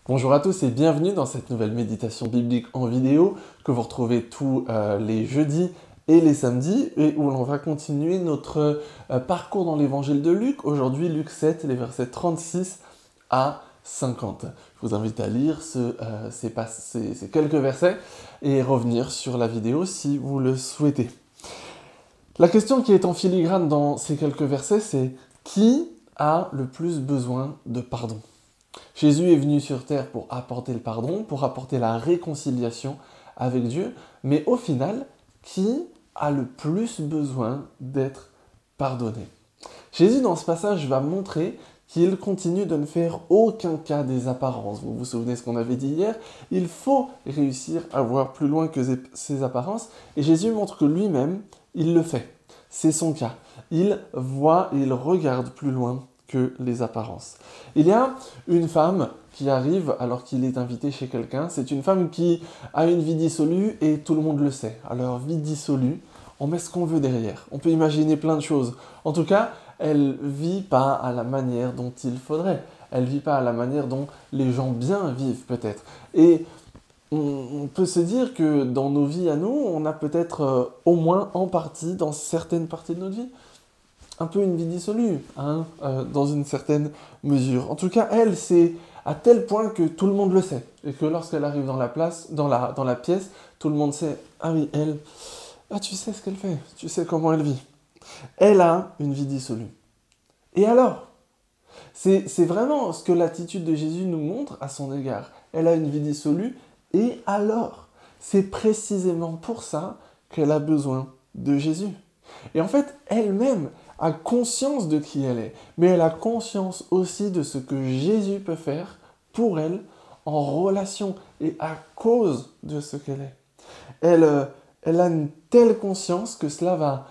Bonjour à tous et bienvenue dans cette nouvelle méditation biblique en vidéo que vous retrouvez tous les jeudis et les samedis et où l'on va continuer notre parcours dans l'évangile de Luc. Aujourd'hui, Luc 7, les versets 36 à 50. Je vous invite à lire ces quelques versets et revenir sur la vidéo si vous le souhaitez. La question qui est en filigrane dans ces quelques versets, c'est qui a le plus besoin de pardon ? Jésus est venu sur terre pour apporter le pardon, pour apporter la réconciliation avec Dieu, mais au final, qui a le plus besoin d'être pardonné ? Jésus, dans ce passage, va montrer qu'il continue de ne faire aucun cas des apparences. Vous vous souvenez ce qu'on avait dit hier ? Il faut réussir à voir plus loin que ces apparences, et Jésus montre que lui-même, il le fait. C'est son cas. Il voit et il regarde plus loin que les apparences. Il y a une femme qui arrive alors qu'il est invité chez quelqu'un. C'est une femme qui a une vie dissolue et tout le monde le sait. Alors, vie dissolue, on met ce qu'on veut derrière. On peut imaginer plein de choses. En tout cas, elle vit pas à la manière dont il faudrait. Elle vit pas à la manière dont les gens bien vivent peut-être. Et on peut se dire que dans nos vies à nous, on a peut-être au moins en partie, dans certaines parties de notre vie, un peu une vie dissolue, dans une certaine mesure. En tout cas, elle, c'est à tel point que tout le monde le sait. Et que lorsqu'elle arrive dans la pièce, tout le monde sait, ah oui, elle, tu sais ce qu'elle fait, tu sais comment elle vit. Elle a une vie dissolue. Et alors ? C'est vraiment ce que l'attitude de Jésus nous montre à son égard. Elle a une vie dissolue, et alors ? C'est précisément pour ça qu'elle a besoin de Jésus. Et en fait, elle-même a conscience de qui elle est, mais elle a conscience aussi de ce que Jésus peut faire pour elle en relation et à cause de ce qu'elle est. Elle a une telle conscience que cela va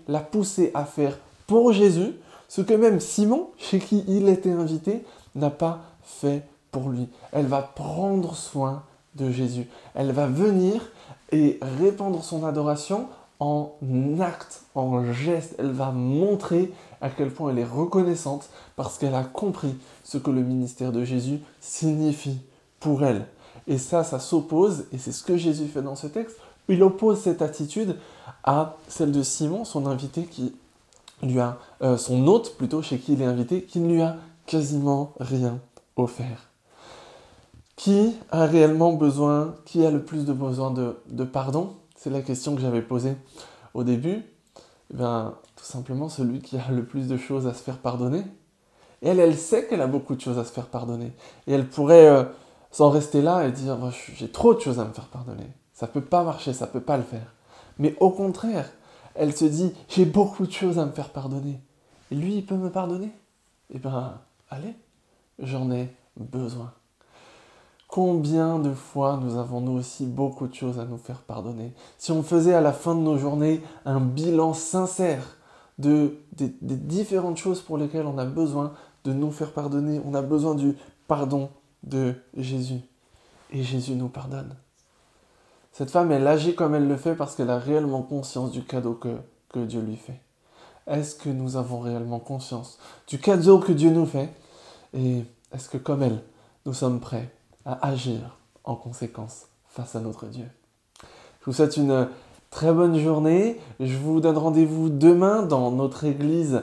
la pousser à faire pour Jésus ce que même Simon, chez qui il était invité, n'a pas fait pour lui. Elle va prendre soin de Jésus. Elle va venir et répandre son adoration en acte, en geste. Elle va montrer à quel point elle est reconnaissante parce qu'elle a compris ce que le ministère de Jésus signifie pour elle. Et ça s'oppose, et c'est ce que Jésus fait dans ce texte, il oppose cette attitude à celle de Simon, son invité qui lui a, son hôte plutôt, chez qui il est invité, qui ne lui a quasiment rien offert. Qui a réellement besoin, qui a le plus de besoin de pardon ? C'est la question que j'avais posée au début. Eh bien, tout simplement celui qui a le plus de choses à se faire pardonner. Et elle sait qu'elle a beaucoup de choses à se faire pardonner. Et elle pourrait s'en rester là et dire « j'ai trop de choses à me faire pardonner. Ça ne peut pas marcher, ça ne peut pas le faire. » Mais au contraire, elle se dit « j'ai beaucoup de choses à me faire pardonner. Et lui, il peut me pardonner ? Eh bien, allez, j'en ai besoin. » Combien de fois nous avons nous aussi beaucoup de choses à nous faire pardonner ? Si on faisait à la fin de nos journées un bilan sincère des différentes choses pour lesquelles on a besoin de nous faire pardonner, on a besoin du pardon de Jésus. Et Jésus nous pardonne. Cette femme, elle agit comme elle le fait parce qu'elle a réellement conscience du cadeau que Dieu lui fait. Est-ce que nous avons réellement conscience du cadeau que Dieu nous fait ? Et est-ce que comme elle, nous sommes prêts à agir en conséquence face à notre Dieu ? Je vous souhaite une très bonne journée. Je vous donne rendez-vous demain dans notre église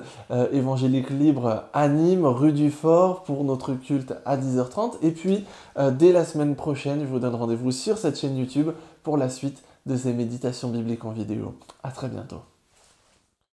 évangélique libre à Nîmes, rue du Fort, pour notre culte à 10h30. Et puis, dès la semaine prochaine, je vous donne rendez-vous sur cette chaîne YouTube pour la suite de ces méditations bibliques en vidéo. À très bientôt.